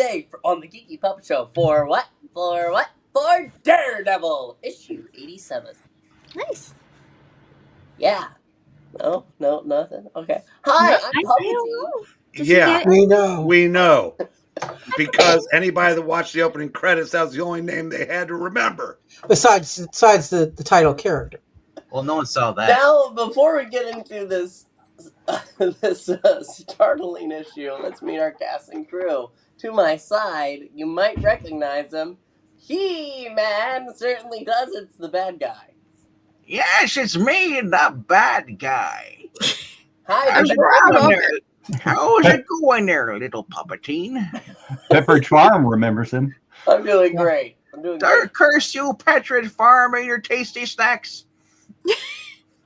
Wednesday on the Geeky Puppet Show for what? For Daredevil, issue 87. Nice. Yeah. No, nothing. Okay. Hi, I'm Puppety. Yeah, we know. Because anybody that watched the opening credits, that was the only name they had to remember. Besides the title character. Well, no one saw that. Now, before we get into this startling issue, let's meet our cast and crew. To my side, you might recognize him. He-Man certainly does. It's the bad guy. Yes, it's me, the bad guy. Hi, How's it going there, little puppeteen? Pepperidge Farm remembers him. I'm doing great. Curse you, Pepperidge Farm, and your tasty snacks.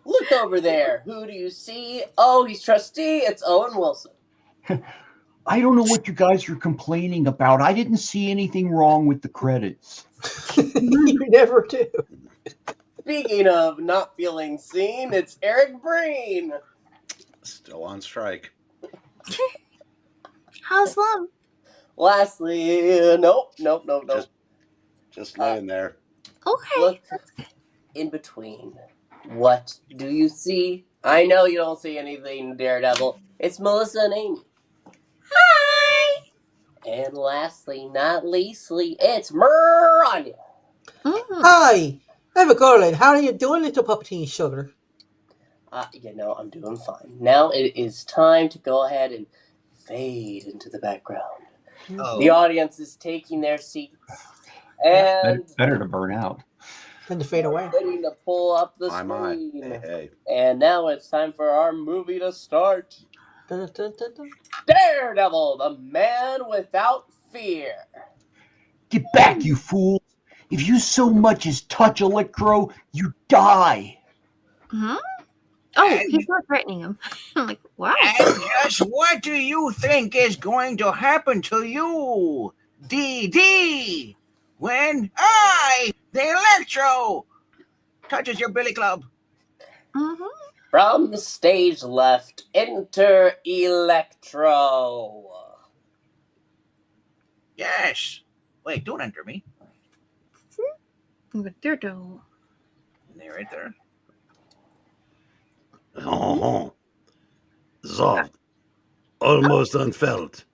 Look over there. Who do you see? Oh, he's trustee. It's Owen Wilson. I don't know what you guys are complaining about. I didn't see anything wrong with the credits. You never do. Speaking of not feeling seen, it's Eric Breen. Still on strike. How's love? Lastly, nope. Just laying there. Okay. Look in between. What do you see? I know you don't see anything, Daredevil. It's Melissa and Amy. Hi. And lastly, not leastly, it's Miranda. Hi. I'm Colan. How are you doing, little puppeteen sugar? I'm doing fine. Now it is time to go ahead and fade into the background. Oh. The audience is taking their seats. And better to burn out. Than to fade away. Ready to pull up the screen. Hey. And now it's time for our movie to start. Dun, dun, dun, dun. Daredevil, the man without fear. Get back, you fools! If you so much as touch Electro, you die! Hmm? Oh, he's not threatening him. I'm like, wow. And just what do you think is going to happen to you, DD, when I, the Electro, touches your billy club? Mm-hmm. From stage left, enter Electro. Yes. Wait, don't enter me. Daredevil. There, right there. Oh, soft, almost unfelt.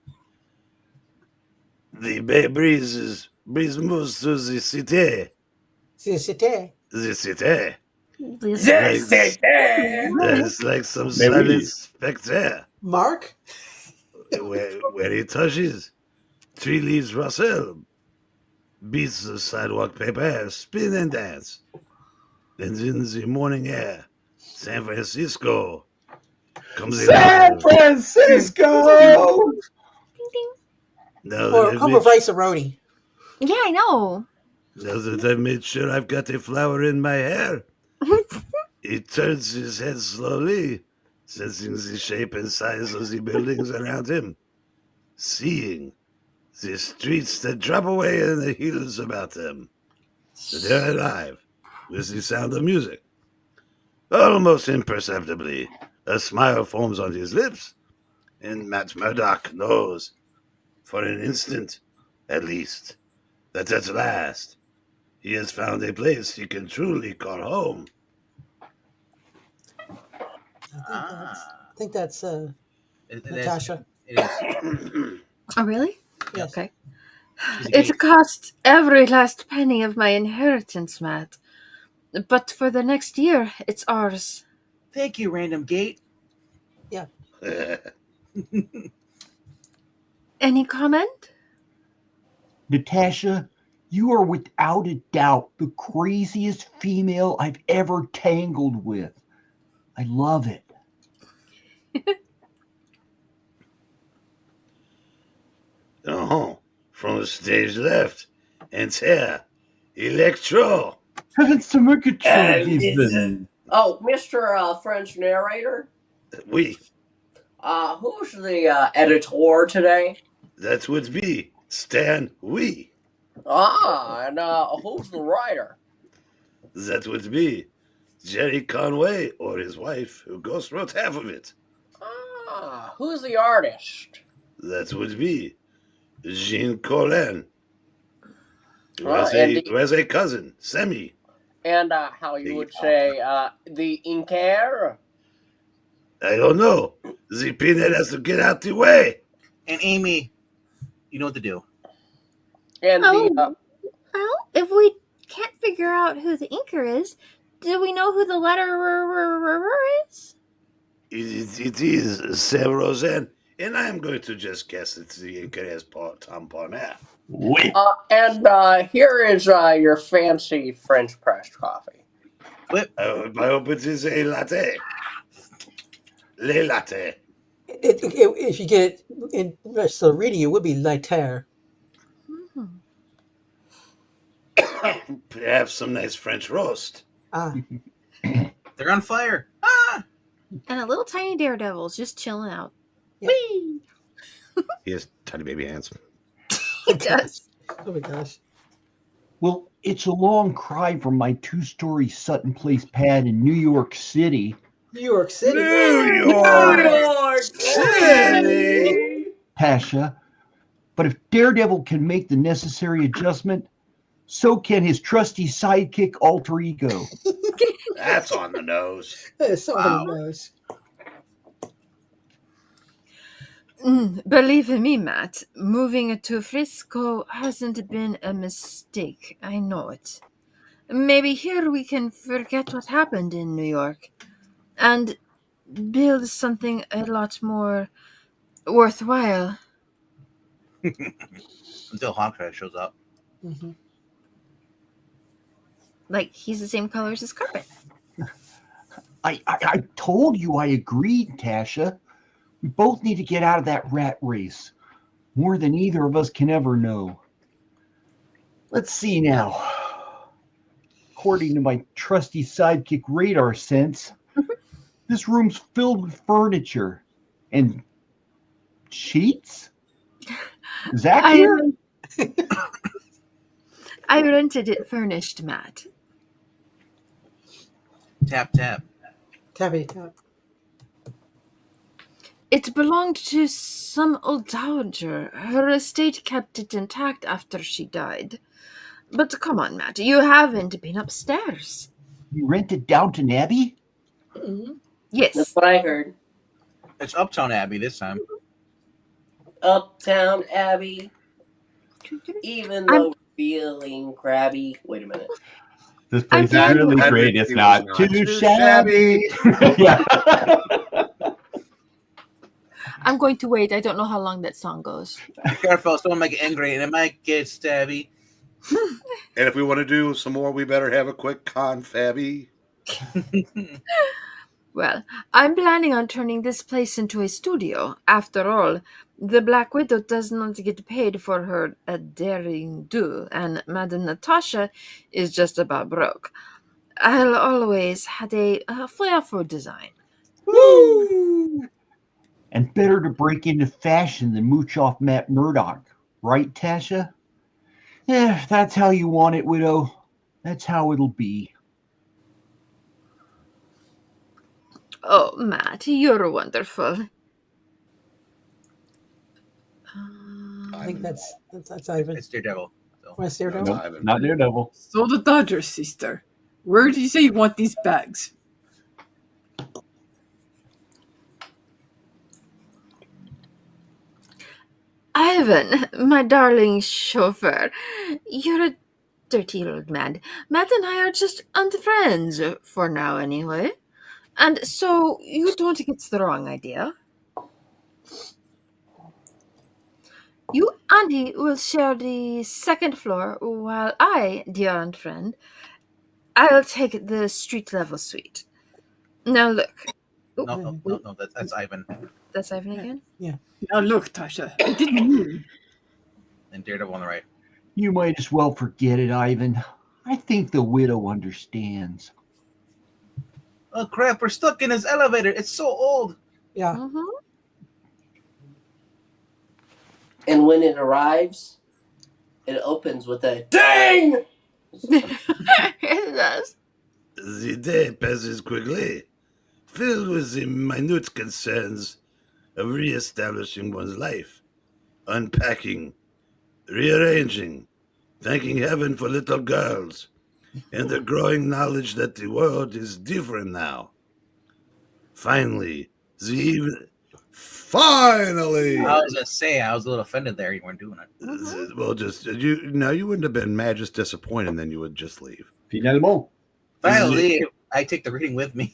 The bay breeze moves to the city. The city. It's like some silent spectre. Mark? Where he touches, tree leaves rustle, beats the sidewalk paper, spin and dance. And in the morning air, San Francisco comes in. San Francisco! Ding, ding. Now Or that I'm a rice roni. Yeah, I know. Now that I've made sure I've got a flower in my hair, he turns his head slowly, sensing the shape and size of the buildings around him, seeing the streets that drop away and the hills about them. They're alive with the sound of music. Almost imperceptibly, a smile forms on his lips, and Matt Murdock knows, for an instant, at least, that at last he has found a place he can truly call home. I think that's Natasha. It is. Oh, really? Yes. Okay. She's a It geek. cost every last penny of my inheritance, Matt. But for the next year, it's ours. Thank you, Random Gate. Any comment? Natasha, you are without a doubt the craziest female I've ever tangled with. I love it. From the stage left, enter Electro. Handsome And even. Oh, Mr. French narrator? We, Who's the editor today? that would be Stan We. And who's the writer? That would be Gerry Conway or his wife, who ghost wrote half of it. Who's the artist? That would be Jean Colan, who And has a cousin, Semi. how you would say the Inker? I don't know. The peanut has to get out the way. And Amy, you know what to do. And Oh, the well, if we can't figure out who the inker is, do we know who the letterer is? It is Sam Roseanne, and I am going to just guess it's the Inca's Tom Parnell. Wait. Here is your fancy French pressed coffee. Flip. I hope it is a latte. Le latte. If you get it in rest of the reading, it would be Later. Perhaps some nice French roast. Ah, They're on fire. Ah! And a little tiny Daredevil's just chilling out. yeah. He has tiny baby hands. He does. Oh my gosh. Well, it's a long cry from my 2-story Sutton Place pad in New York City. New York City. New York City. Tasha. But if Daredevil can make the necessary adjustment, so can his trusty sidekick alter ego. That's on the nose. Somebody knows. Believe me, Matt, moving to Frisco hasn't been a mistake. I know it. Maybe here we can forget what happened in New York and build something a lot more worthwhile. Until Hawkeye shows up. Mm-hmm. Like he's the same color as his carpet. I told you I agreed, Tasha. We both need to get out of that rat race. More than either of us can ever know. Let's see now. According to my trusty sidekick radar sense, this room's filled with furniture and sheets? Is that clear? I rented it furnished, Matt. Tap, tap. Tappy tap. It belonged to some old dowager. Her estate kept it intact after she died. But come on, Matt, you haven't been upstairs. You rented Downton Abbey? Mm-hmm. That's Yes. what I heard. It's Uptown Abbey this time. Uptown Abbey. Even though feeling crabby. Wait a minute. This place I'm is really glad great. that It's he not was not too too shabby. Yeah. I'm going to wait. I don't know how long that song goes. Be careful, someone might get angry and it might get stabby. And if we want to do some more, we better have a quick confabby. Well, I'm planning on turning this place into a studio. After all, the Black Widow does not get paid for her daring do, and Madame Natasha is just about broke. I'll always had a flair for design. Woo! And better to break into fashion than mooch off Matt Murdock. Right, Tasha? Yeah, if that's how you want it, Widow. That's how it'll be. Oh, Matt, you're wonderful. I think that's Ivan. It's Daredevil. So. West Daredevil. That's Ivan. Not Daredevil. So the Dodger sister. Where do you say you want these bags? Ivan, my darling chauffeur, you're a dirty old man. Matt and I are just friends, for now anyway. And so you don't get the wrong idea. You and he will share the second floor, while I, dear aunt friend, I'll take the street level suite. Now look, No, that's Ivan. that's Ivan again. Now look, Tasha, I didn't mean. And Daredevil on the right. You might as well forget it, Ivan. I think the Widow understands. Oh crap, we're stuck in his elevator. It's so old. Yeah. Mm-hmm. And when it arrives, it opens with a ding! It does. The day passes quickly, filled with the minute concerns of re-establishing one's life, unpacking rearranging, thanking heaven for little girls, and the growing knowledge that the world is different now. Finally, finally. I was gonna say I was a little offended there. You weren't doing it. Well, just you wouldn't have been mad, just disappointed, and then you would just leave. Finalement. Finally, I take the reading with me.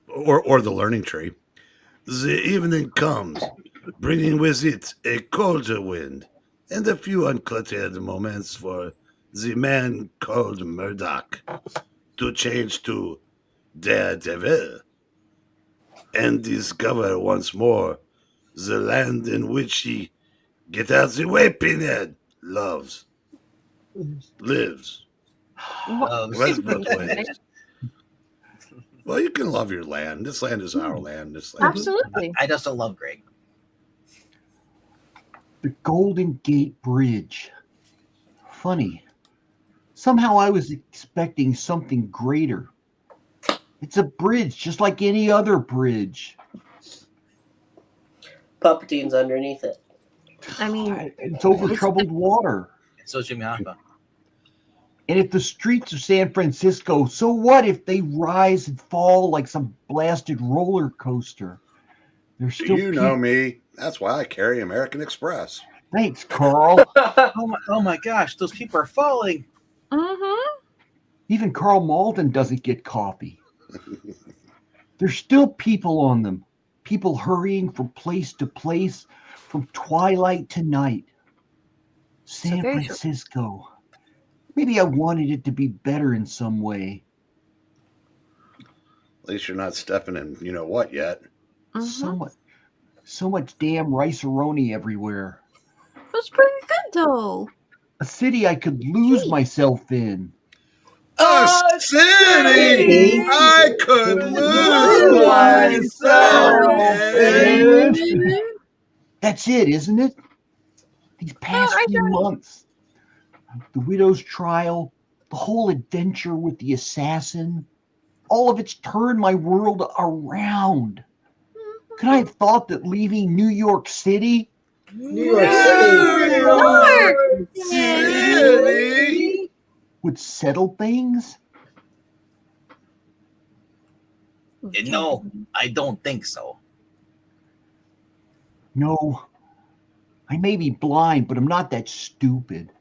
Or the learning tree. The evening comes, bringing with it a colder wind and a few uncluttered moments for the man called Murdoch to change to Daredevil and discover once more the land in which he, get out the way, Pinhead, lives. West Brooklyn. Well, you can love your land. This land is our land. This land. Absolutely. I just don't love Greg. The Golden Gate Bridge. Funny. Somehow I was expecting something greater. It's a bridge, just like any other bridge. Palpatine's underneath it. I mean, It's over troubled water. So is Jimmy Hoffa. And if the streets of San Francisco, so what if they rise and fall like some blasted roller coaster? There's still You know me. That's why I carry American Express. Thanks, Carl. Oh my gosh, those people are falling. Even Carl Malden doesn't get coffee. There's still people on them. People hurrying from place to place, from twilight to night. San Francisco. Maybe I wanted it to be better in some way. At least you're not stepping in you know what yet. So much damn rice-a-roni everywhere. That's pretty good, though. A city I could lose myself in. A city I could lose myself in. That's it, isn't it? These past few months. The widow's trial, the whole adventure with the assassin, all of it's turned my world around. Could I have thought that leaving New York City? New York City Would settle things? No, I don't think so. No. I may be blind, but I'm not that stupid.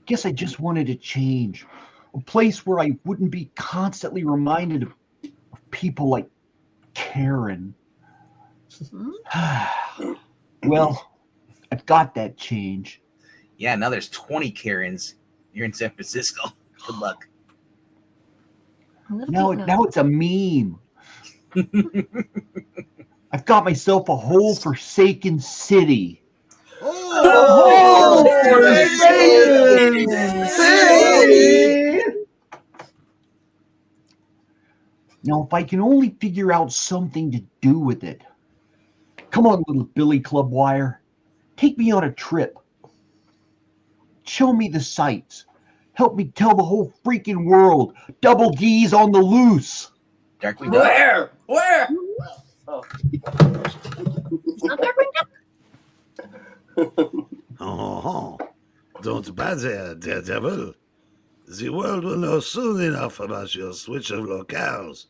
Guess I just wanted to change. A place where I wouldn't be constantly reminded of people like Karen. Well, I've got that change. Yeah, now there's 20 Karens. You're in San Francisco. Good luck. Now it's a meme. I've got myself a whole forsaken city. Now, if I can only figure out something to do with it. Come on, little Billy Clubwire. Take me on a trip. Show me the sights. Help me tell the whole freaking world. Double D's on the loose. Darkwing Where? Oh. Oh, don't bother, Daredevil. The world will know soon enough about your switch of locales.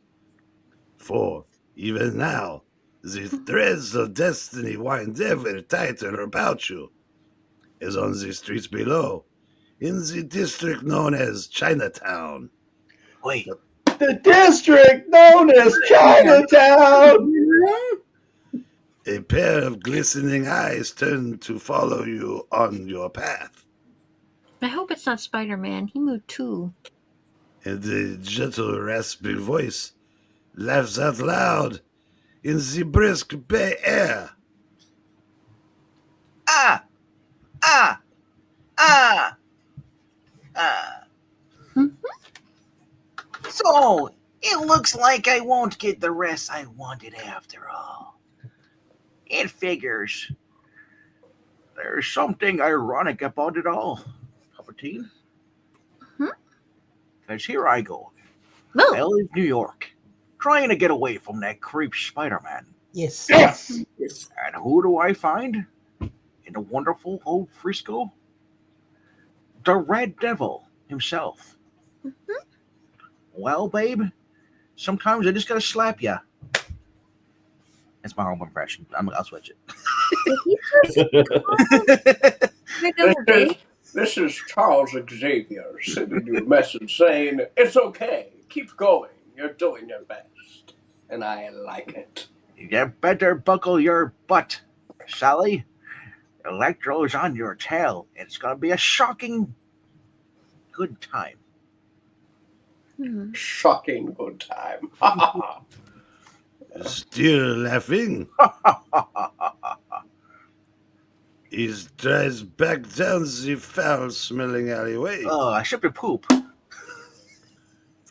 For, even now, the threads of destiny wind ever tighter about you, as on the streets below, in the district known as Chinatown. Wait. The district known as Chinatown! A pair of glistening eyes turn to follow you on your path. I hope it's not Spider-Man. He moved too. And the gentle, raspy voice laughs out loud in the brisk Bay air. So, it looks like I won't get the rest I wanted after all. It figures. There's something ironic about it all, Palpatine. Because here I go. No. I leave New York, trying to get away from that creep Spider-Man. Yes. And who do I find? in the wonderful old Frisco? The Red Devil himself. Well, babe, sometimes I just gotta slap ya. That's my home impression. I'll switch Did he just it. This is Charles Xavier sending you a message saying, it's okay, keep going, you're doing your best. And I like it. You better buckle your butt, Sally. Electro's on your tail. It's gonna be a shocking good time. Shocking good time. Still laughing? He drives back down the foul-smelling alleyway, Oh, I shipped a poop.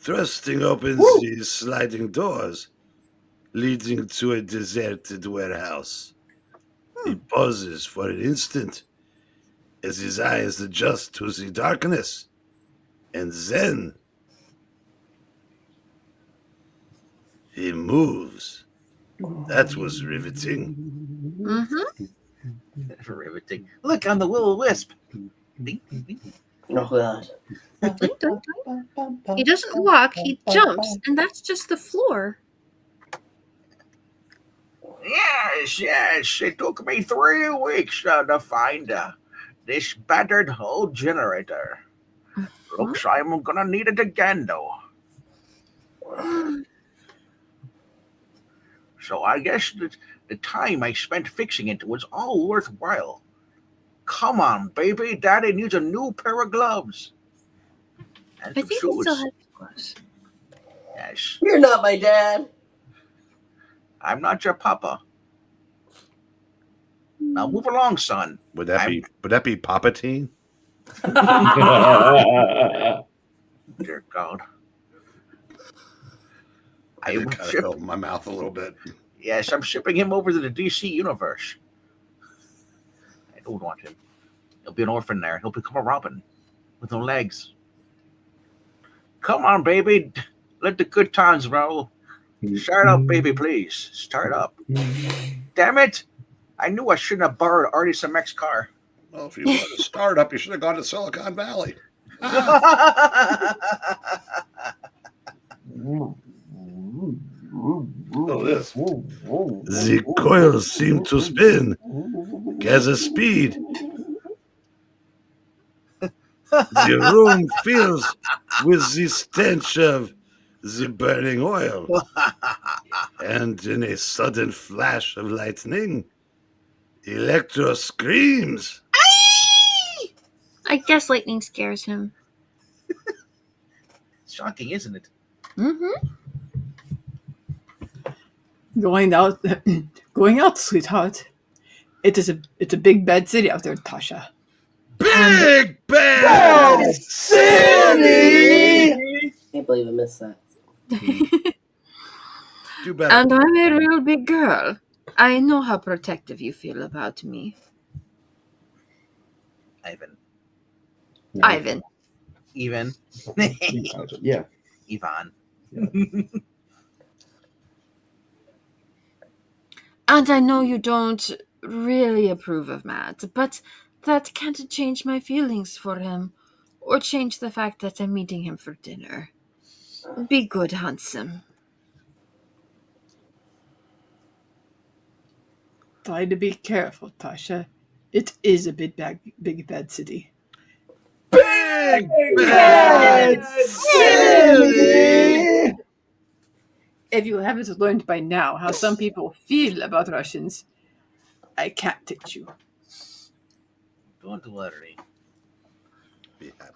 thrusting open the sliding doors, leading to a deserted warehouse. He pauses for an instant as his eyes adjust to the darkness, and then he moves. That was riveting. Riveting. Look on the will-o-wisp. Oh god. He doesn't walk, he jumps, and that's just the floor. Yes. It took me 3 weeks to find this battered old generator. Looks I'm gonna need it again, though. So I guess the time I spent fixing it was all worthwhile. Come on, baby. Daddy needs a new pair of gloves. And I some think he shoes. still has gloves. Yes. You're not my dad. I'm not your papa. Now move along, son. Would that be Palpatine? Dear God. I kind of filled my mouth a little bit. Yes, I'm shipping him over to the DC universe. I don't want him. He'll be an orphan there. He'll become a Robin with no legs. Come on, baby. Let the good times roll. Start up, baby, please. Start up. Damn it. I knew I shouldn't have borrowed Artie's MX car. Well, if you wanted to start up, you should have gone to Silicon Valley. Look at this. The coils seem to spin. Gather speed. The room fills with the stench of the burning oil. And in a sudden flash of lightning, Electro screams. I guess lightning scares him. Shocking, isn't it? Going out, sweetheart. It's a big bad city out there, Tasha. Big Bad City! Can't believe I missed that. Do better. And I'm a real big girl. I know how protective you feel about me. Ivan. Ivan. Even. Yeah. Ivan. And I know you don't really approve of Matt, but that can't change my feelings for him, or change the fact that I'm meeting him for dinner. Be good, handsome. Try to be careful, Tasha. It is a big bad city. Big Bad City! If you haven't learned by now how some people feel about Russians, I can't teach you. Don't let her eat.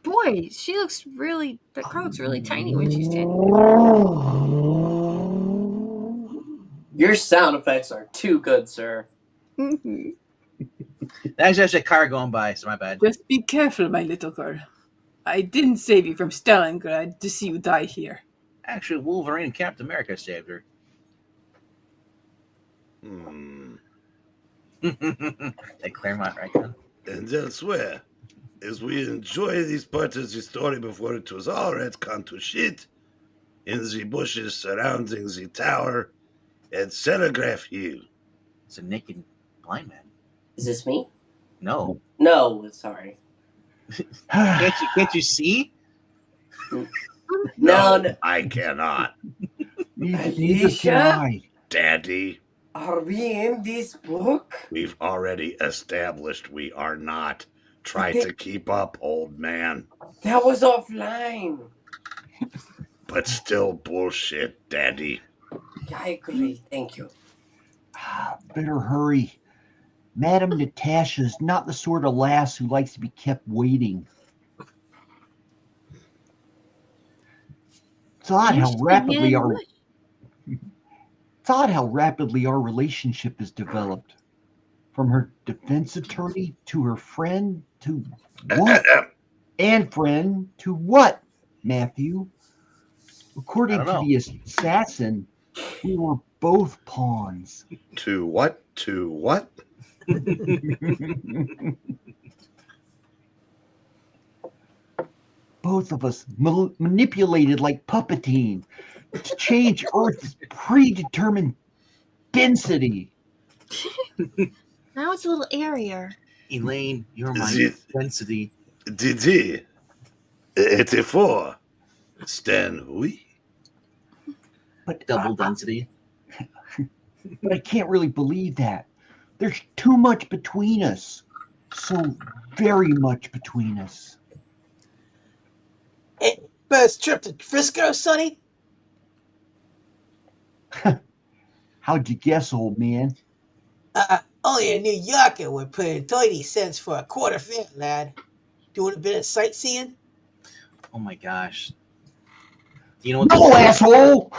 Boy, that girl looks really tiny when she's standing. Your sound effects are too good, sir. That's just a car going by, so my bad. Just be careful, my little girl. I didn't save you from Stalingrad to see you die here. Actually, Wolverine and Captain America saved her. That Claremont right now. And elsewhere, as we enjoy these parts of the story before it was all retconned to shit, in the bushes surrounding the tower at Telegraph Hill. It's a naked blind man. Is this me? No. No, sorry. Can't you see? No. I cannot. Neither can I. Daddy, Are we in this book? we've already established we are not. Try to keep up, old man. That was offline. But still bullshit, Daddy. I agree. Thank you. Better hurry. Madam Natasha is not the sort of lass who likes to be kept waiting. It's odd how rapidly our relationship has developed. From her defense attorney to her friend to what? And friend to what, Matthew? According to the assassin, we were both pawns. To what? To what? Both of us manipulated like Puppetine to change Earth's predetermined density. Now it's a little airier. Elaine, you're my density. Didi. 84. Stan, oui. But Double density. But I can't really believe that. There's too much between us. So very much between us. Hey, first trip to Frisco, Sonny? How'd you guess, old man? Only a New Yorker would put in 30 cents for a quarter fare, lad. Doing a bit of sightseeing? Oh my gosh. Do you know what No, asshole!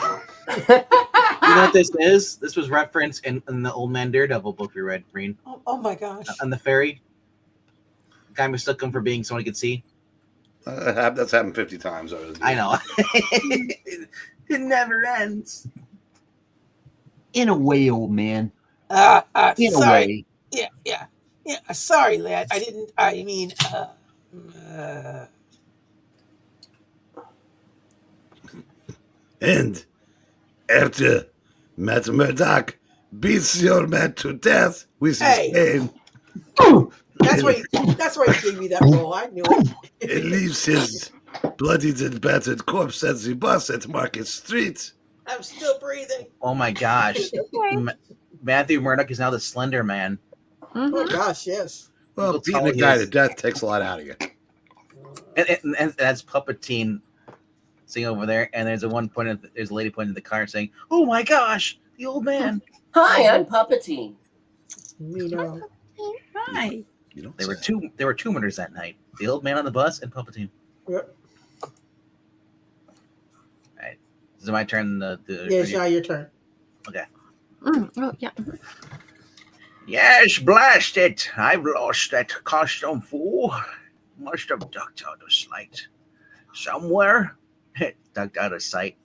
You know what this is? This was referenced in the Old Man Daredevil book we read, Breen. Oh my gosh. On the ferry. The guy mistook him for being someone he could see. That's happened 50 times already. I know. It never ends. In a way, old man. Sorry. In a way. Yeah. Sorry, lad. And after Matt Murdock beats your man to death with his cane, That's why he gave me that role. I knew it. it leaves his bloodied and battered corpse at the bus at Market Street. I'm still breathing. Oh my gosh. Matthew Murdock is now the Slender Man. Mm-hmm. Oh gosh, yes. Well, beating a guy to death takes a lot out of you. And that's Puppetine sitting over there, and there's a lady pointing at the car saying, "Oh my gosh, the old man." Hi, I'm Puppetine. You know. Hi. There were two murders that night: the old man on the bus and Puppetine. Yep. All right, is it my turn? Yes, now your turn. Okay. Oh yeah. Yes, blast it! I've lost that costume fool. Must have ducked out of sight. Somewhere. Ducked out of sight.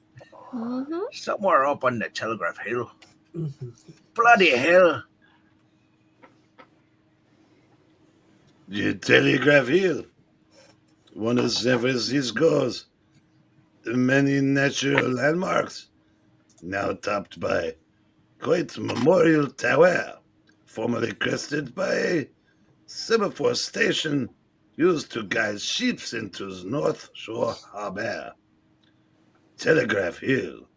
Mm-hmm. Somewhere up on the Telegraph Hill. Bloody hell. The Telegraph Hill. One of San Francisco's many natural landmarks, now topped by quite a memorial tower, formerly crested by a semaphore station used to guide ships into the North Shore Harbor. Telegraph Hill,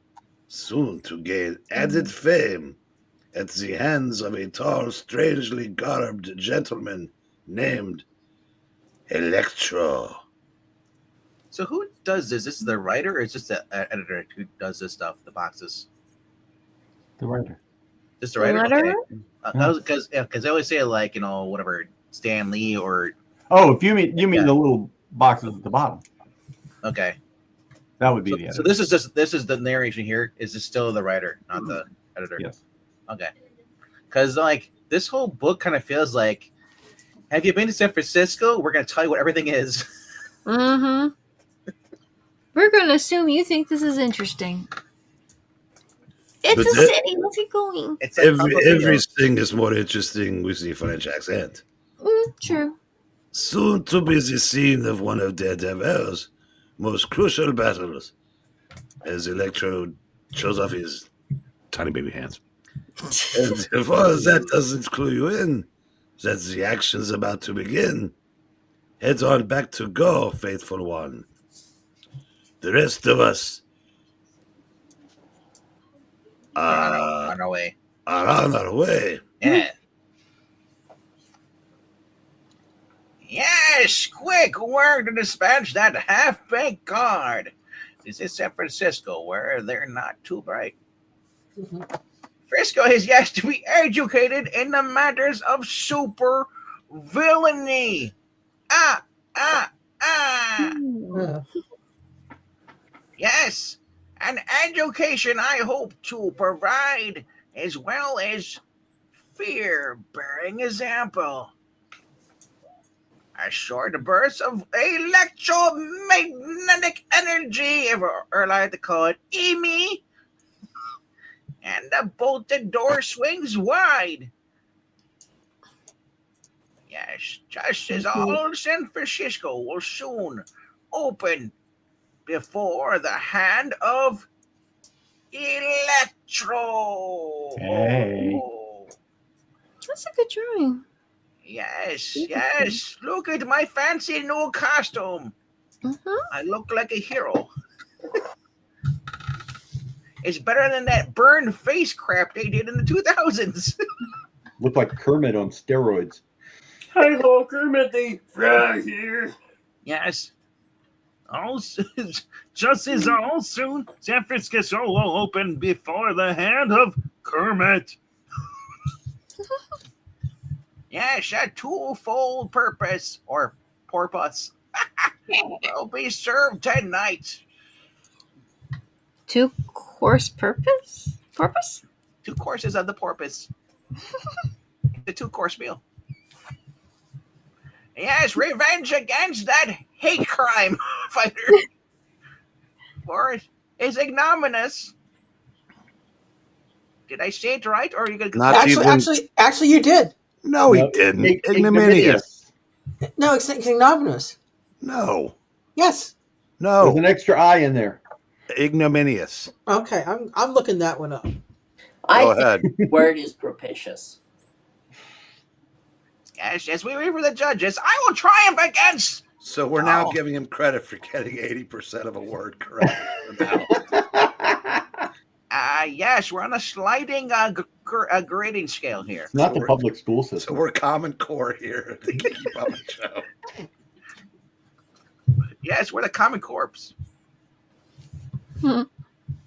soon to gain added fame at the hands of a tall, strangely garbed gentleman named Electro. So who does this? Is this the writer or is this the editor who does this stuff, the boxes? The writer. Just the writer? Okay. Because they always say like, whatever, Stan Lee or... Oh, if you mean the little boxes at the bottom. Okay. That would be the editor. So this is the narration here. Is this still the writer, not the editor? Yes. Okay. Because like this whole book kind of feels like, have you been to San Francisco? We're going to tell you what everything is. Mm-hmm. We're going to assume you think this is interesting. It's a city. Let's get going. Everything is more interesting with the French accent. True. Soon to be the scene of one of Daredevil's most crucial battles, as Electro shows off his tiny baby hands. And if all that doesn't clue you in, that the action's about to begin. Head on back to go, faithful one. The rest of us On our way. are on our way. Yeah. Yes, quick, word to dispatch that half-baked guard. This is San Francisco, where they're not too bright. Frisco is yet to be educated in the matters of super villainy. Ah. Yes, an education I hope to provide, as well as fear-bearing example. A short burst of electromagnetic energy, or I like to call it EMI, and the bolted door swings wide. Yes, just as all San Francisco will soon open before the hand of Electro. Hey. That's a good drawing. Yes. Look at my fancy new costume. I look like a hero. It's better than that burned face crap they did in the 2000s. Look like Kermit on steroids. Hi ho, Kermit the Frog here. Yes. Just as all soon, San Francisco will open before the hand of Kermit. Yes, a twofold purpose, or porpoise, will be served tonight. Two-course purpose? Porpoise? 2 courses of the porpoise. The 2-course meal. Yes, revenge against that hate crime fighter. For it is ignominious. Did I say it right, or are you going to... Actually, you did. No, he didn't. Ignominious. No, it's ignominious. No. Yes. No. There's an extra I in there. Ignominious. Okay, I'm looking that one up. Go ahead. The word is propitious. Yes, as we wait for the judges, I will triumph against... So we're now giving him credit for getting 80% of a word correct. Yes, we're on a sliding grading scale here. Not the public school system. So we're Common Core here at the Geeky Public Show. Yes, we're the Common Corpse.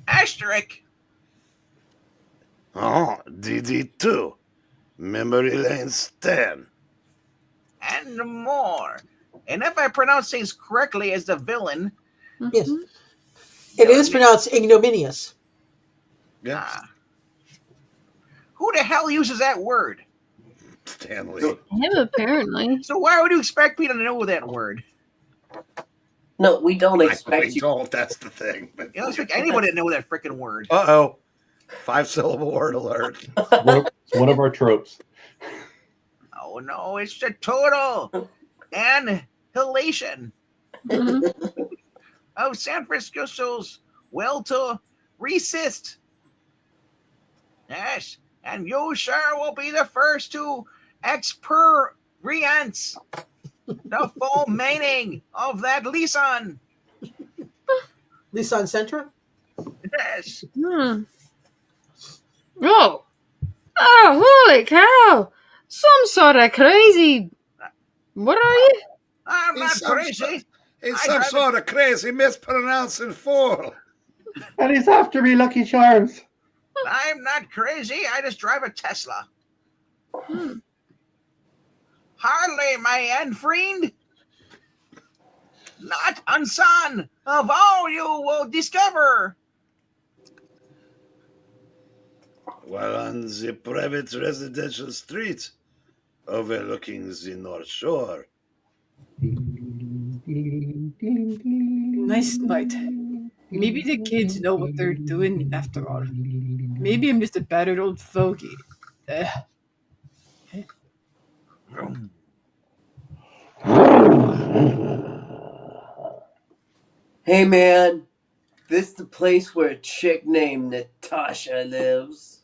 Asterisk. Oh, DD2. Memory lane Stan. And more. And if I pronounce things correctly as the villain... Yes. It is pronounced ignominious. Yes. Who the hell uses that word? Stanley. Him, apparently. So why would you expect me to know that word? No, we don't expect We you. don't, that's the thing. But You don't expect anybody to know that freaking word. Uh-oh. 5-syllable word alert. It's one of our tropes. Oh no, it's the total annihilation of San Francisco's will to resist. Yes, and you, sir, will be the first to experience the full meaning of that Lisan. Lisan Sentra? Yes. Oh, holy cow! Some sort of crazy. What are you? I'm not crazy. He's some sort of crazy mispronouncing fool. And he's after me, Lucky Charms. I'm not crazy. I just drive a Tesla. Hardly, my end friend. Not unson of all you will discover. While on the private residential street overlooking the North Shore. Nice night. Maybe the kids know what they're doing after all. Maybe I'm just a battered old fogey. Hey man, this the place where a chick named Natasha lives?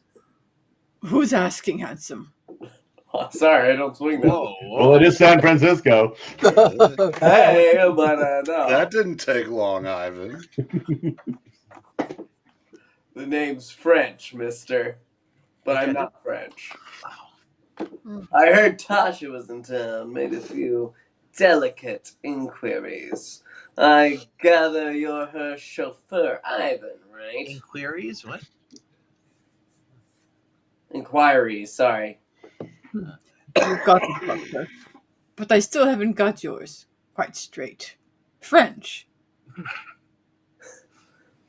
Who's asking, handsome? Oh, sorry, I don't swing that. Whoa, Well, it is San Francisco. Hey, but no. That didn't take long, Ivan. The name's French, mister. But I'm not French. I heard Tasha was in town, made a few delicate inquiries. I gather you're her chauffeur, Ivan, right? Inquiries? What? Inquiries, sorry. You got it, Doctor. But I still haven't got yours quite straight. French.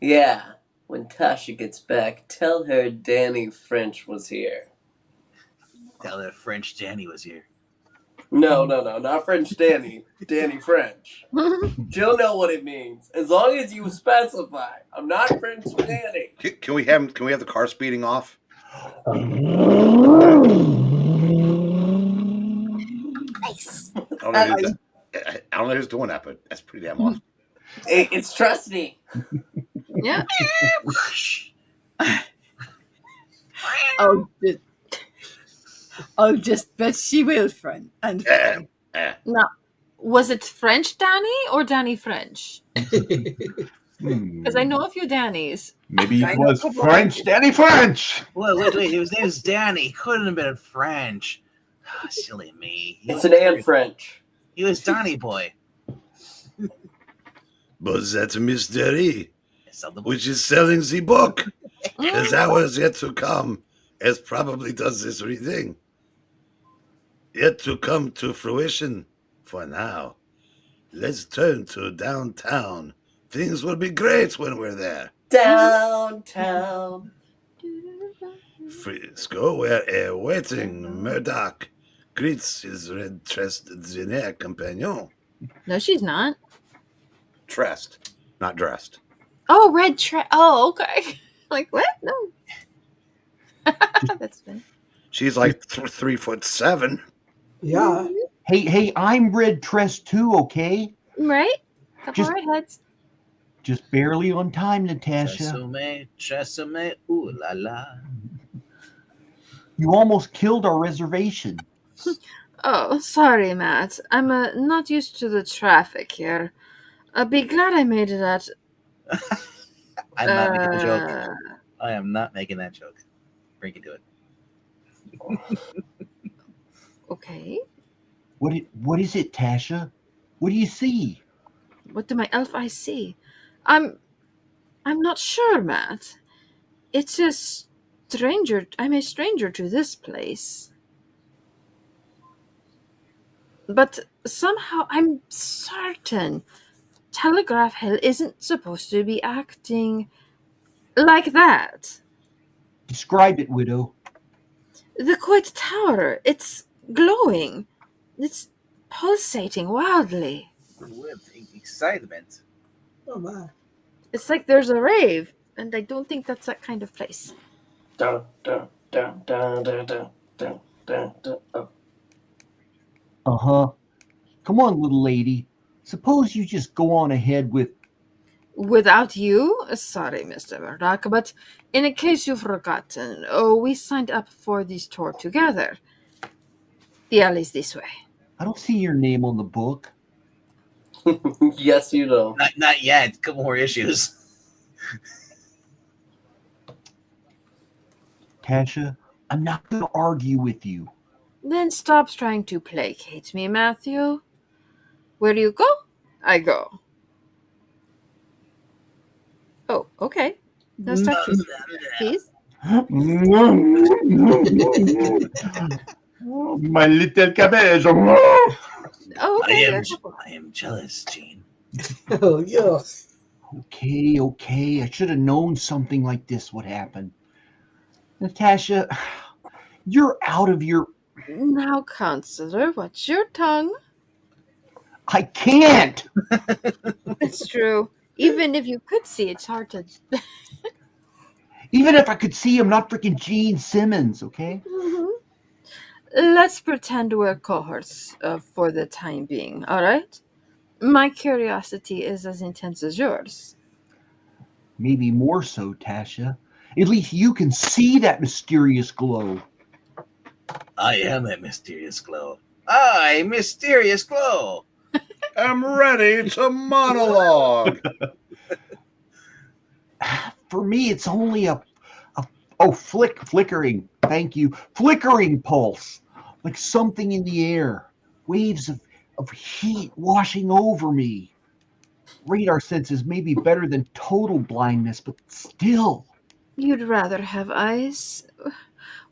Yeah, when Tasha gets back, tell her Danny French was here. Tell her French Danny was here. No, not French Danny. Danny French. She'll know what it means, as long as you specify. I'm not French Danny. Can we have the car speeding off? Nice. I don't know who's doing that, but that's pretty damn awesome. It's Trusty. Yeah. I'll just bet she will, friend. And friend. Now, was it French Danny or Danny French? Because I know a few Dannies. Maybe it was French Danny French. Wait. His name's Danny. He couldn't have been French. Oh, silly me. It's an Anne French. He was Donny Boy. But that's Mystery, which is selling the book. As hours yet to come, as probably does this reading. Yet to come to fruition. For now, let's turn to downtown. Things will be great when we're there. Downtown. Frisco, where a waiting Murdoch greets his red-dressed dîner companion. No, she's not. Dressed, not dressed. Oh, oh, okay. Like, what? No. That's funny. She's like 3'7". Yeah. Hey, I'm red dressed too, okay? Right? Couple Just- redheads. Just barely on time, Natasha. Tressame, ooh la la. You almost killed our reservation. Oh, sorry, Matt. I'm not used to the traffic here. I'll be glad I made it at... I'm not making a joke. I am not making that joke. Bring it to it. Okay. What is it, Tasha? What do you see? What do my elf eyes see? I'm not sure, Matt. It's a stranger. I'm a stranger to this place. But somehow I'm certain Telegraph Hill isn't supposed to be acting like that. Describe it, widow. The Coit Tower, it's glowing. It's pulsating wildly. With excitement. Oh my. It's like there's a rave, and I don't think that's that kind of place. Dun, dun, dun, dun, dun, dun, dun, dun, dun. Oh. Uh-huh. Come on, little lady. Suppose you just go on ahead with... Without you? Sorry, Mr. Murdoch, but in case you've forgotten, we signed up for this tour together. The alley's this way. I don't see your name on the book. Yes, you know. Not yet. A couple more issues. Tasha, I'm not going to argue with you. Then stop trying to placate me, Matthew. Where you go, I go. Oh, okay. No touches, please. My little cabbage. Oh, okay. I am jealous, Jean. Oh, yes. Okay. I should have known something like this would happen. Natasha, you're out of your... Now, counselor, what's your tongue? I can't! It's true. Even if you could see, it's hard to... Even if I could see, I'm not freaking Gene Simmons, okay? Mhm. Let's pretend we're cohorts for the time being, all right? My curiosity is as intense as yours. Maybe more so, Tasha. At least you can see that mysterious glow. I am a mysterious glow. I, mysterious glow. I'm ready to monologue. For me, it's only flickering. Thank you. Flickering pulse, like something in the air. Waves of heat washing over me. Radar senses may be better than total blindness, but still. You'd rather have eyes?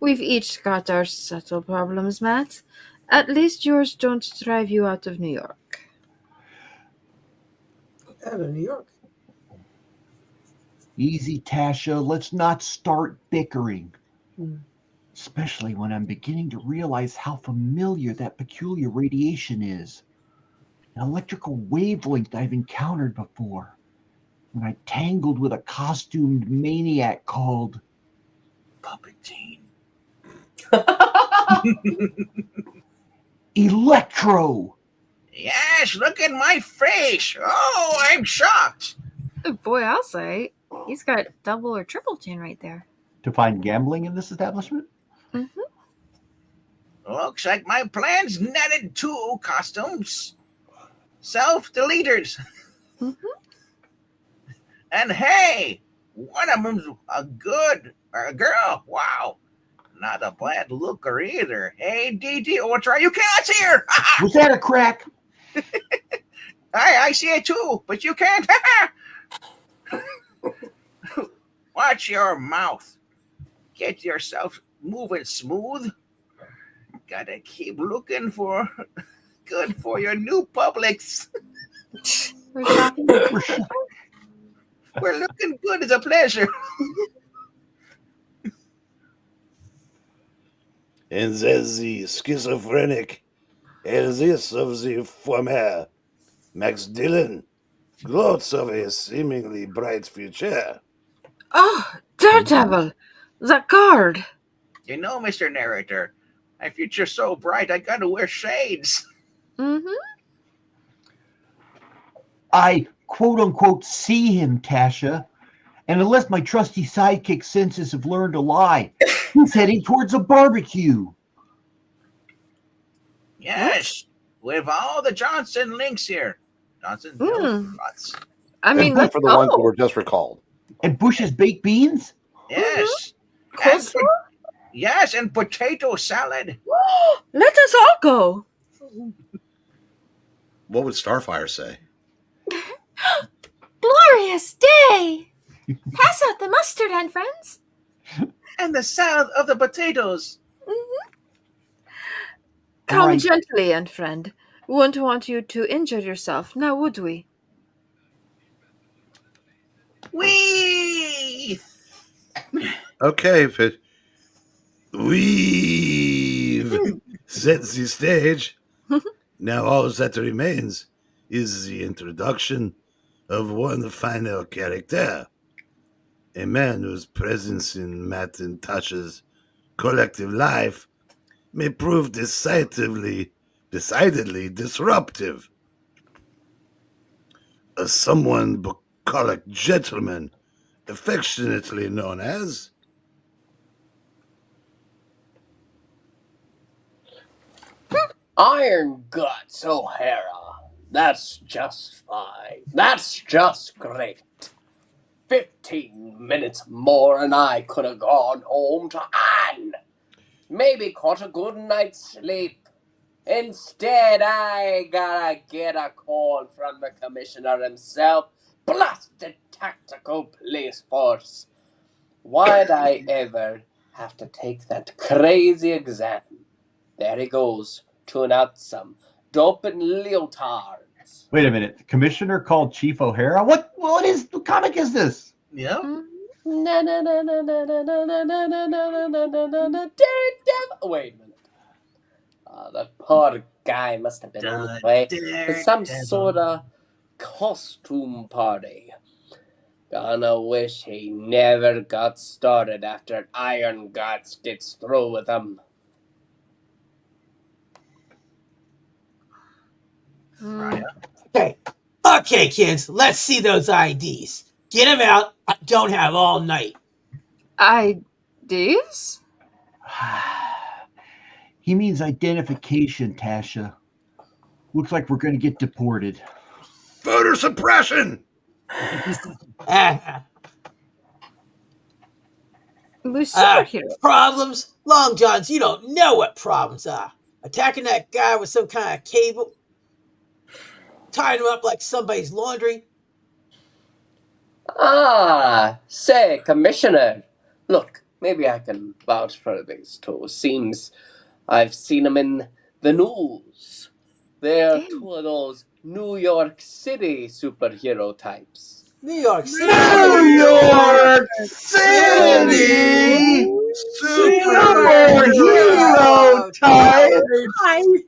We've each got our subtle problems, Matt. At least yours don't drive you out of New York. Out of New York. Easy, Tasha. Let's not start bickering. Hmm. Especially when I'm beginning to realize how familiar that peculiar radiation is. An electrical wavelength I've encountered before. When I tangled with a costumed maniac called Puppetine. Electro. Yes, look at my face. Oh, I'm shocked. Boy, I'll say, he's got double or triple chin right there. To find gambling in this establishment? Looks like my plans netted 2 costumes. Self-deleters. And hey, one of them's a girl. Wow. Not a bad looker either. Hey, DD Ultra, you cannot see her. Was that a crack? I see it too, but you can't. Watch your mouth. Get yourself moving smooth. Gotta keep looking for good for your new Publix. We're shopping. We're looking good. It's a pleasure. And there's the schizophrenic Elvis of the former Max Dillon, gloats of a seemingly bright future. Oh, Daredevil! The guard! You know, Mr. Narrator, my future's so bright I gotta wear shades. I quote unquote see him, Tasha. And unless my trusty sidekick senses have learned to lie, he's heading towards a barbecue. Yes, with all the Johnson links here. Johnson, lots. I mean, except for the ones that were just recalled. And Bush's baked beans? Yes. Coleslaw? Yes, and potato salad. Let us all go. What would Starfire say? Glorious day! Pass out the mustard, and friends. And the salad of the potatoes. Come Right. gently, and friend. We wouldn't want you to injure yourself, now would we? Whee! Okay, but we've set the stage. Now all that remains is the introduction of one final character. A man whose presence in Matt and Tasha's collective life may prove decidedly disruptive. A somewhat bucolic gentleman, affectionately known as Iron Guts O'Hara. That's just fine. That's just great. 15 minutes more and I could have gone home to Anne. Maybe caught a good night's sleep. Instead, I gotta get a call from the commissioner himself, plus the tactical police force. Why'd I ever have to take that crazy exam? There he goes, tune out some doping leotards. Wait a minute. Commissioner called Chief O'Hara? What comic is this? Yep. Na na na na na na na na na na na na na na Daredevil. Wait a minute. That poor guy must have been on his way for some sort of costume party. Gonna wish he never got started after Iron Guts gets through with him. Okay, kids, let's see those IDs. Get them out. I don't have all night. IDs? He means identification, Tasha. Looks like we're going to get deported. Voter suppression! We're superheroes. Problems? Long Johns, you don't know what problems are. Attacking that guy with some kind of cable? Tying him up like somebody's laundry? Ah, say, Commissioner. Look, maybe I can vouch for these two. Seems I've seen them in the news. They're two of those New York City superhero types. New York City. New York City! Superhero type!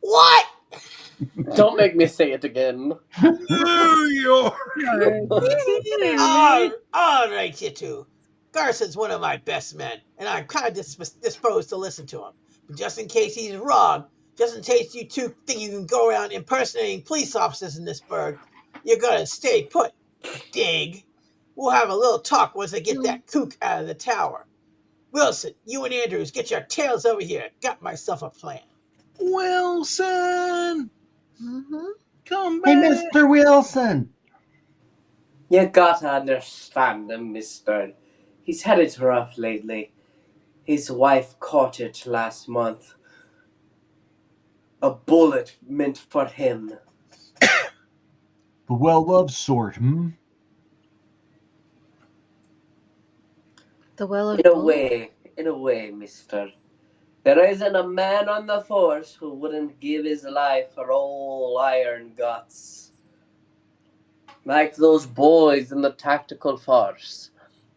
What? Don't make me say it again. New York! All right, you two. Garson's one of my best men, and I'm kind of disposed to listen to him. But just in case he's wrong, just in case you two think you can go around impersonating police officers in this burg, you're gonna stay put. Dig. We'll have a little talk once I get that kook out of the tower. Wilson, you and Andrews, get your tails over here. Got myself a plan. Wilson! Come back! Hey, Mr. Wilson! You gotta understand him, mister. He's had it rough lately. His wife caught it last month. A bullet meant for him. The well-loved sort, The well of In a way, mister. There isn't a man on the force who wouldn't give his life for old iron guts. Like those boys in the tactical force.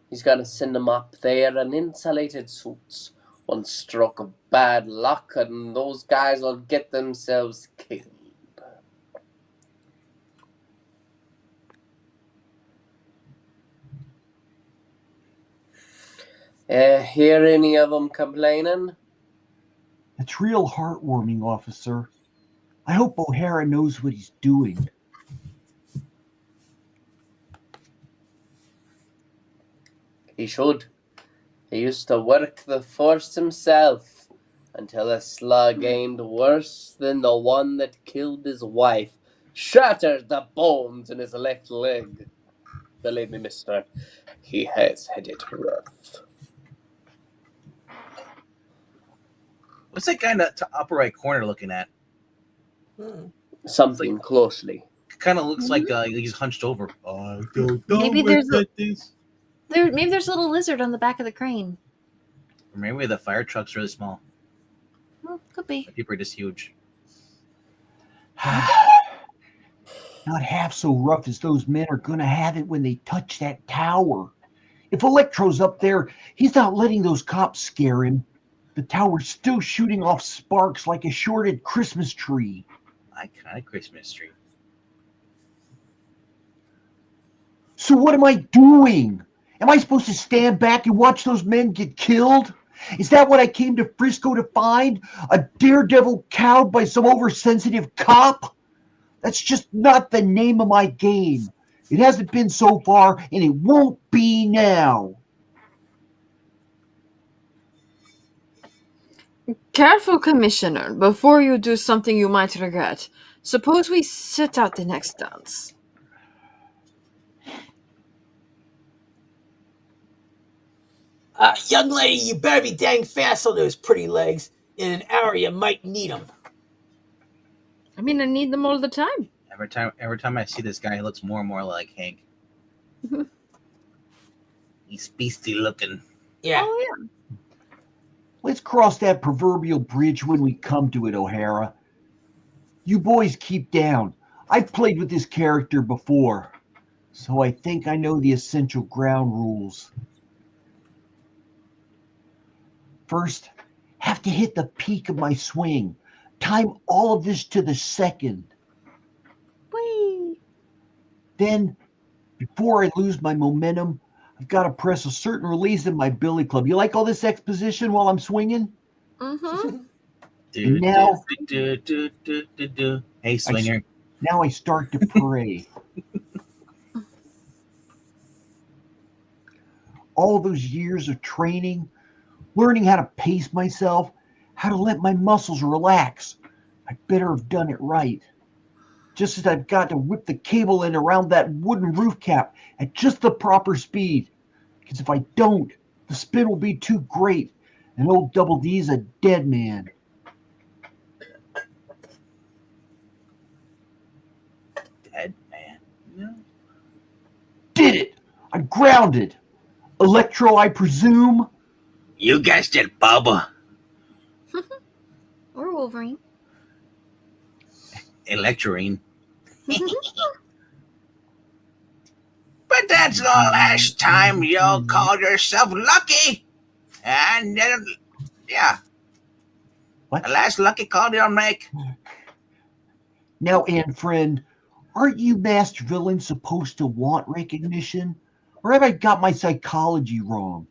He's gonna send them up there in insulated suits. One stroke of bad luck and those guys will get themselves killed. Hear any of them complaining? It's real heartwarming, officer. I hope O'Hara knows what he's doing. He should. He used to work the force himself until a slug aimed worse than the one that killed his wife shattered the bones in his left leg. Believe me, mister, he has had it rough. What's that guy in the upper right corner looking at? Something closely. Kind of looks like he's hunched over. Maybe there's maybe there's a little lizard on the back of the crane. Or maybe the fire truck's really small. Well, could be. People are just huge. Not half so rough as those men are going to have it when they touch that tower. If Electro's up there, he's not letting those cops scare him. The tower's still shooting off sparks like a shorted Christmas tree. My kind of Christmas tree. So what am I doing? Am I supposed to stand back and watch those men get killed? Is that what I came to Frisco to find? A daredevil cowed by some oversensitive cop? That's just not the name of my game. It hasn't been so far, and it won't be now. Careful, Commissioner. Before you do something you might regret, suppose we sit out the next dance. Young lady, you better be dang fast on those pretty legs. In an hour, you might need them. I mean, I need them all the time. Every time I see this guy, he looks more and more like Hank. He's beastly looking. Yeah. Oh, yeah. Let's cross that proverbial bridge when we come to it, O'Hara. You boys keep down. I've played with this character before, so I think I know the essential ground rules. First, have to hit the peak of my swing. Time all of this to the second. Whee! Then, before I lose my momentum, I've got to press a certain release in my billy club. You like all this exposition while I'm swinging? Mm-hmm. And now, Hey, swinger. now I start to pray. All those years of training, learning how to pace myself, how to let my muscles relax. I better have done it right. Just as I've got to whip the cable in around that wooden roof cap at just the proper speed. Because if I don't, the spin will be too great, and old Double D's a dead man. Dead man. No. Did it! I'm grounded. Electro, I presume? You guessed it, Bubba. Or Wolverine. Electrine. But that's the last time you'll call yourself lucky. And then, yeah. What? The last lucky call you'll make. Now, Anne friend, aren't you masked villains supposed to want recognition? Or have I got my psychology wrong?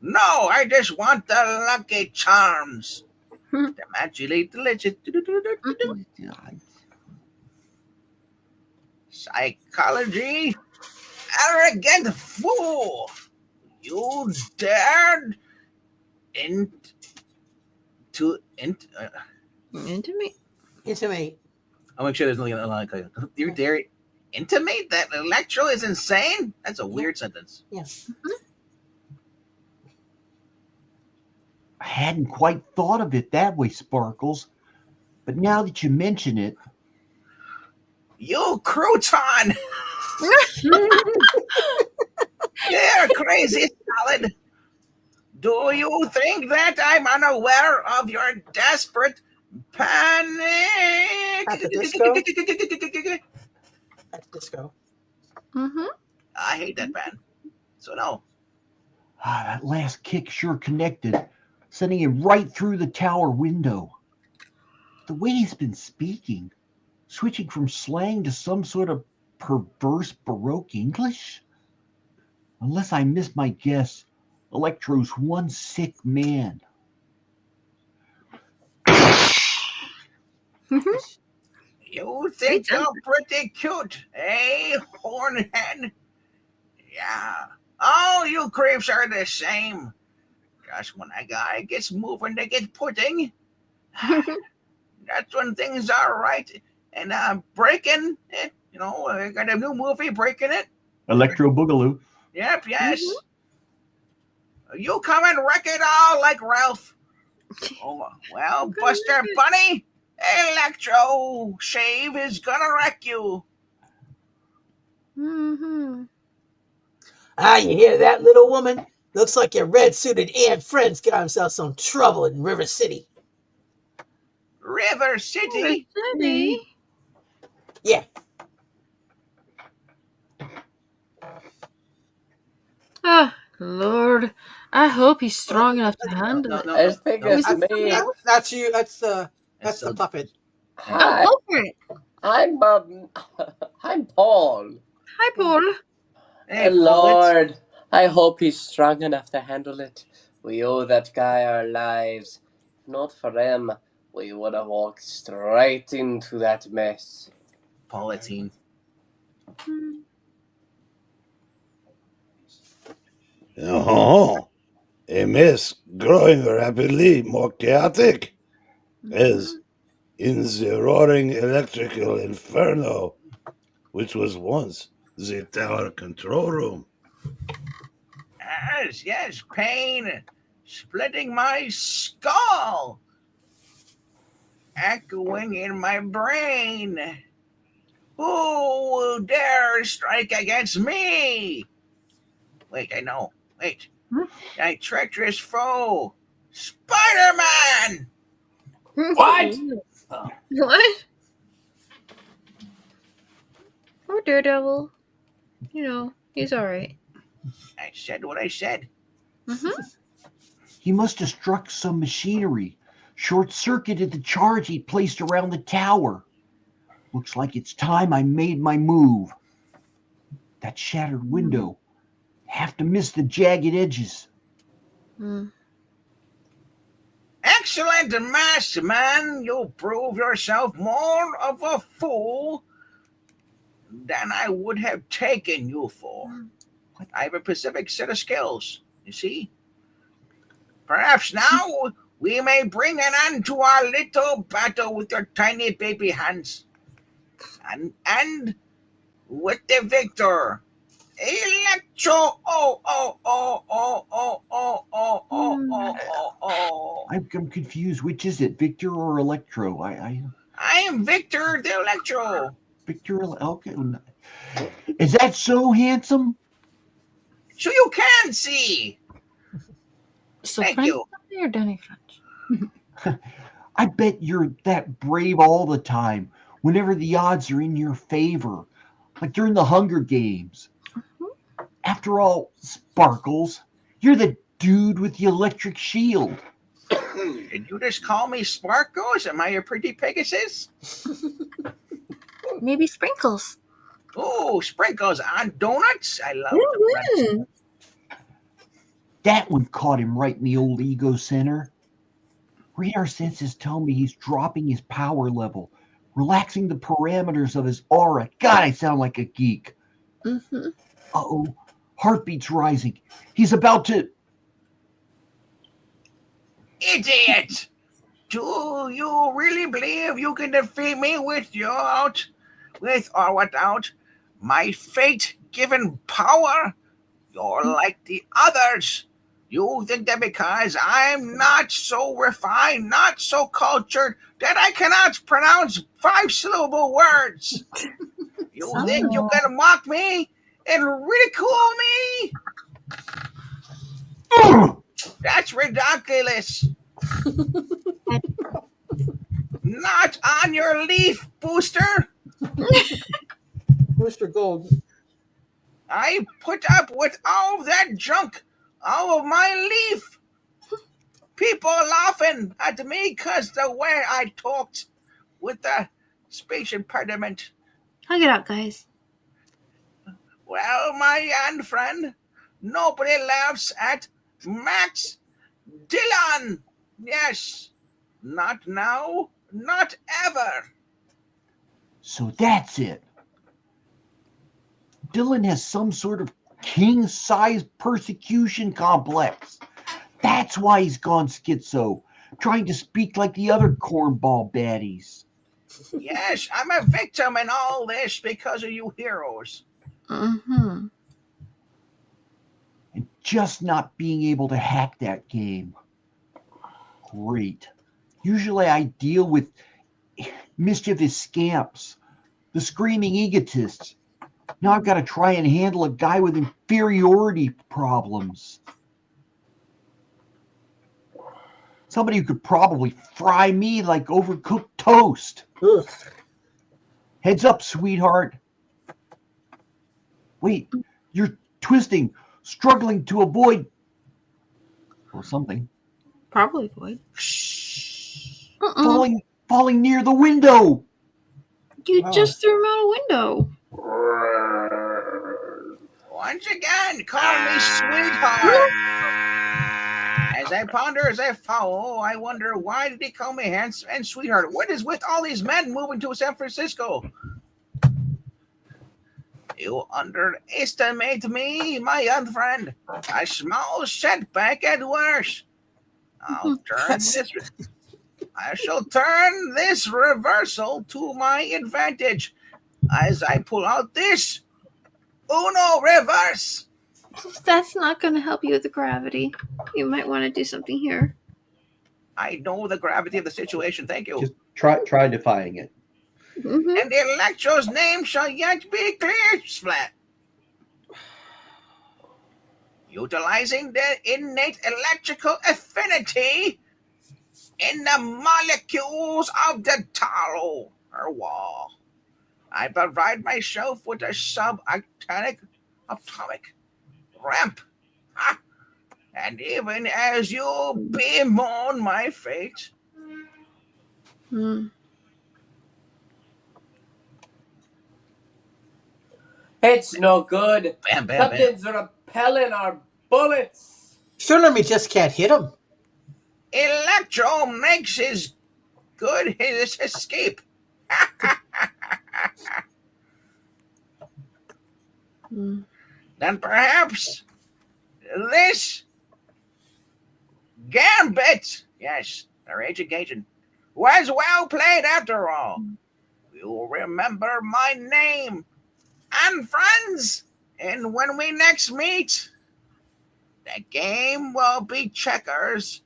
No, I just want the lucky charms. To modulate the legend. Psychology? Arrogant fool! You dared Intimate. Intimate. I'll make sure there's nothing like you dare intimate that Electro is insane? That's a weird sentence. Yes. I hadn't quite thought of it that way, Sparkles. But now that you mention it... You crouton! You're crazy solid. Do you think that I'm unaware of your desperate panic? At the disco? At the disco. Mm-hmm. I hate that band. So no. That last kick sure connected, sending him right through the tower window. The way he's been speaking, switching from slang to some sort of perverse Baroque English? Unless I miss my guess, Electro's one sick man. You think you're pretty cute, eh, hornhead? Yeah. All you creeps are the same. Just when a guy gets moving to get pudding, that's when things are right. And breaking it, I got a new movie, Breaking It. Electro Boogaloo. Yep, yes. You come and wreck it all like Ralph. Oh, well, Buster Bunny, Electro Shave is gonna wreck you. Mm-hmm. You hear that, little woman? Looks like your red-suited Aunt Friend's got himself some trouble in River City. River City? Yeah. Ah, Lord. I hope he's strong enough to handle it. I think it's me. That's you. That's the puppet. Hi, Go for it. I'm Paul. Hi, Paul. Hey, Lord, I hope he's strong enough to handle it. We owe that guy our lives. If not for him, we would have walked straight into that mess. Pauline. Oh, a mess growing rapidly more chaotic, as in the roaring electrical inferno, which was once the tower control room. Yes, pain splitting my skull, echoing in my brain. Who dare strike against me? Wait, I know. Wait. Thy treacherous foe, Spider-Man! What? What? Or Daredevil. He's alright. I said what I said. Mm-hmm. He must have struck some machinery, short-circuited the charge he'd placed around the tower. Looks like it's time I made my move. That shattered window. Have to miss the jagged edges. Excellent, Master Man. You prove yourself more of a fool than I would have taken you for. I have a specific set of skills, you see? Perhaps now we may bring an end to our little battle with your tiny baby hands. And with the victor, Electro. I'm confused. Which is it, Victor or Electro? I am Victor the Electro. Victor. Okay. Is that so handsome? So you can see. So Thank French you. or Danny French? I bet you're that brave all the time, whenever the odds are in your favor, like during the Hunger Games. After all, Sparkles, you're the dude with the electric shield. Did you just call me Sparkles? Am I a pretty Pegasus? Maybe Sprinkles. Oh, sprinkles on donuts. I love donuts. That one caught him right in the old ego center. Radar senses tell me he's dropping his power level, relaxing the parameters of his aura. God, I sound like a geek. Uh-oh, heartbeat's rising. He's about to... Idiot! Do you really believe you can defeat me with or without my fate-given power? You're like the others. You think that because I'm not so refined, not so cultured, that I cannot pronounce 5-syllable words. You think you can mock me and ridicule me? That's ridiculous. Not on your leaf, Booster. Booster Gold. I put up with all that junk, all of my leaf. People laughing at me because the way I talked with the speech impediment. Hug it out, guys. Well, my young friend, nobody laughs at Max Dillon. Yes, not now, not ever. So that's it. Dylan has some sort of king-size persecution complex. That's why he's gone schizo, trying to speak like the other cornball baddies. Yes, I'm a victim in all this because of you heroes. And just not being able to hack that game. Great. Usually I deal with mischievous scamps, the screaming egotists. Now I've got to try and handle a guy with inferiority problems. Somebody who could probably fry me like overcooked toast. Ugh. Heads up, sweetheart. Wait, you're twisting, struggling to avoid... or something. Probably void. Falling near the window. You just threw him out a window. Once again, call me sweetheart. As I ponder, as I follow, I wonder, why did he call me handsome and sweetheart? What is with all these men moving to San Francisco? You underestimate me, my young friend. A small setback at worst. I shall turn this reversal to my advantage as I pull out this Uno reverse. That's not going to help you with the gravity. You might want to do something here. I know the gravity of the situation. Thank you. Just try defying it. And Electro's name shall yet be clear, Splat. Utilizing the innate electrical affinity in the molecules of the taro, or wall, I provide myself with a subatomic ramp. And even as you bemoan my fate, It's no good. Bam, bam, bam. Something's repelling our bullets. Surely just can't hit him. Electro makes his escape. Then perhaps this Gambit! Yes, our education was well played after all. You'll remember my name and friends, and when we next meet, the game will be checkers,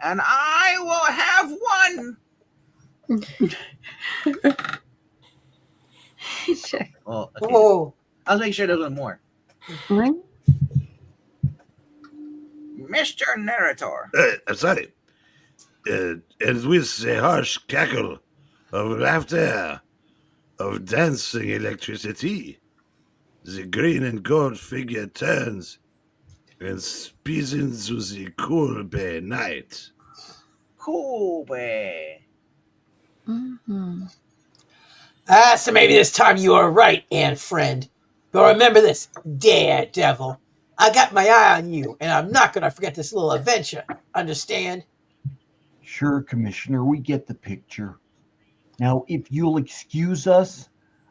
and I will have won. Oh, okay. Oh, I'll make sure there's one more. What? Mr. Narrator. Sorry. And with a harsh cackle of laughter, of dancing electricity, the green and gold figure turns and speeds into the cool bay night. Cool boy. Mm-hmm. so maybe this time you are right, Aunt Friend. But remember this, Daredevil. I got my eye on you, and I'm not going to forget this little adventure. Understand? Sure, Commissioner, we get the picture. Now, if you'll excuse us,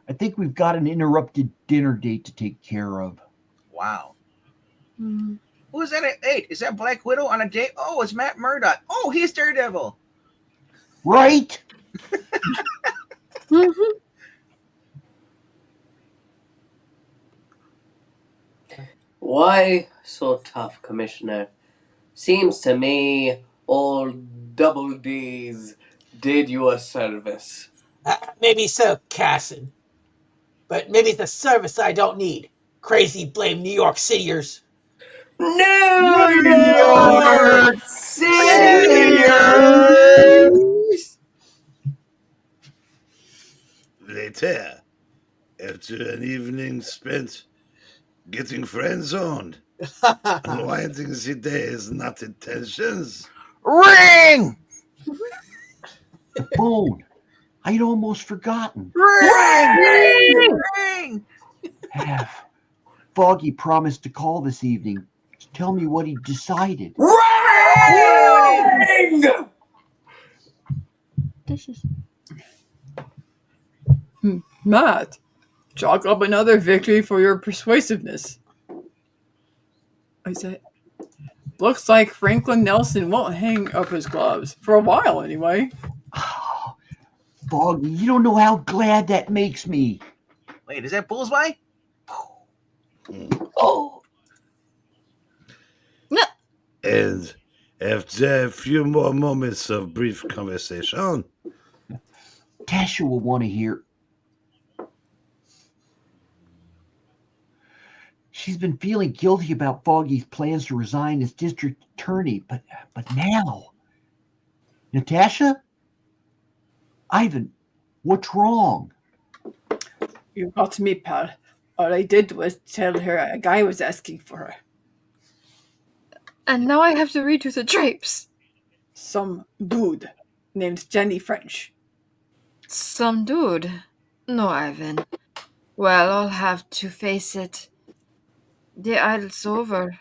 I think we've got an interrupted dinner date to take care of. Wow. Mm. Who's that at 8? Is that Black Widow on a date? Oh, it's Matt Murdock. Oh, he's Daredevil. Right? Mm-hmm. Why so tough, Commissioner? Seems to me old Double D's did you a service. Maybe so, Casson. But maybe it's the service I don't need. Crazy blame New York Cityers. New York Cityers! Later, after an evening spent getting friend-zoned, unwinding the day's not intentions. Ring! The phone. I'd almost forgotten. Ring! Have Foggy promised to call this evening to tell me what he decided. Ring! This is Matt, chalk up another victory for your persuasiveness. I said, looks like Franklin Nelson won't hang up his gloves. For a while, anyway. Oh, Foggy, you don't know how glad that makes me. Wait, is that Bullseye? Oh, And after a few more moments of brief conversation, Tasha will want to hear. She's been feeling guilty about Foggy's plans to resign as district attorney, but now, Natasha, Ivan, what's wrong? You got me, pal. All I did was tell her a guy was asking for her. and now I have to read you the drapes. Some dude named Jenny French. Some dude. No, Ivan. Well, I'll have to face it. The idle's over.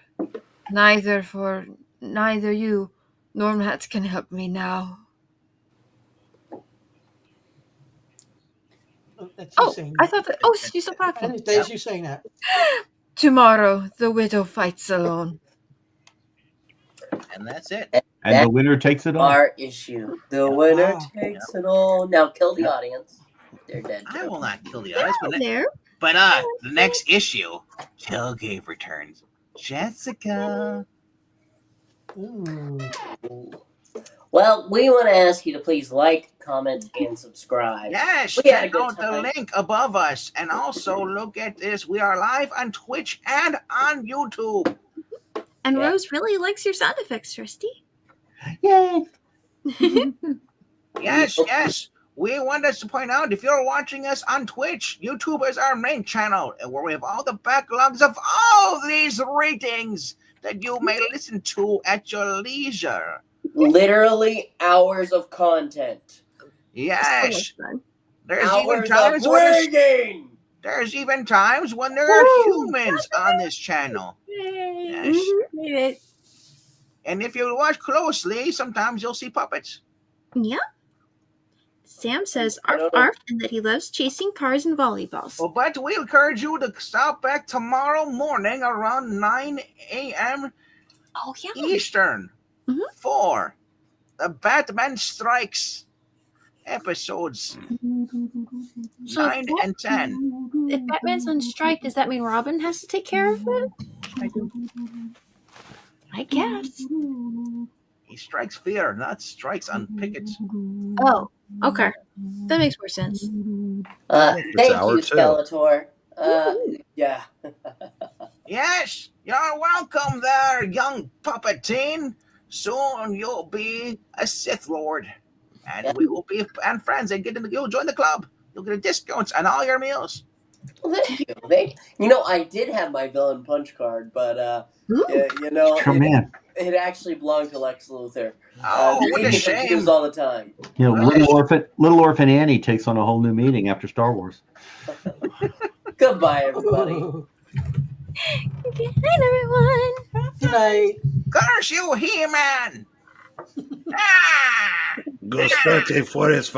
Neither you nor Matt can help me now. That's you Oh, saying I that. thought that. Oh, she's still I talking. didn't that's you saying that. Tomorrow, the widow fights alone. And that's it. And the winner takes it all. Our issue. The winner Wow. takes it all. Now kill the audience. They're dead. I will not kill the audience, There. but the next issue, Killgrave returns. Jessica. Ooh. Well, we want to ask you to please like, comment, and subscribe. Yes, We had a check good out the time. link above us. And also look at this. We are live on Twitch and on YouTube. And Yeah. Rose really likes your sound effects, Tristy. Yay! Yes, yes. We want us to point out, if you're watching us on Twitch, YouTube is our main channel, and where we have all the backlogs of all these ratings that you may listen to at your leisure. Literally hours of content. Yes. fun. There's Hours of playing! there's even times when there are humans on this channel. Yay. Yes. Made it. And if you watch closely, sometimes you'll see puppets. Yeah. Sam says arf arf and that he loves chasing cars and volleyballs. Well, but we encourage you to stop back tomorrow morning around 9 a.m. Oh, yeah. Eastern. 4, The Batman Strikes, episodes 9 and 10. If Batman's on strike, does that mean Robin has to take care of it? I guess. He strikes fear, not strikes on pickets. Oh, okay. That makes more sense. Thank you, hour two. Skeletor. Yeah. Yes, you're welcome there, young puppet teen. Soon you'll be a Sith Lord, and we will be friends. And you'll join the club. You'll get discounts on all your meals. Well, thank you. I did have my villain punch card, but it actually belonged to Lex Luthor. What a shame! Confused all the time. Little Orphan Annie takes on a whole new meaning after Star Wars. Goodbye, everybody. Good night, everyone. Good night. Curse you, He-Man! Go start a forest fire.